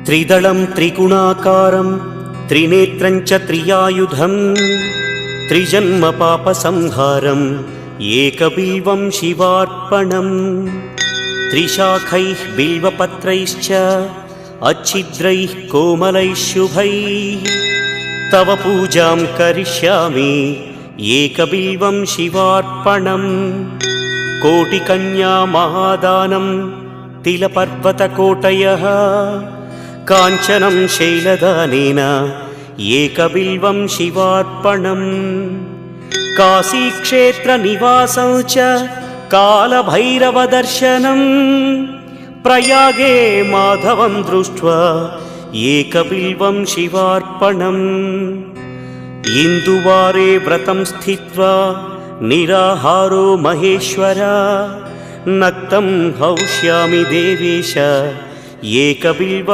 त्रिदलं त्रिगुणाकारं त्रिनेत्रं च त्रियायुधं त्रिजन्म पापसंहारम् एकबिल्वं शिवार्पणम् त्रिशाखैः बिल्वपत्रैश्च अच्छिद्रैः कोमलैः शुभैः तव पूजां करिष्यामि एकबिल्वं शिवार्पणम् कोटिकन्या महादानं तिलपर्वतकोटयः काञ्चनं शैलदानेन एकबिल्वं शिवार्पणम् काशीक्षेत्रनिवासं च कालभैरवदर्शनम् प्रयागे माधवं दृष्ट्वा एकबिल्वं शिवार्पणम् इन्दुवारे व्रतं स्थित्वा निराहारो महेश्वर नक्तं हौष्यामि देवेश एकबिल्वं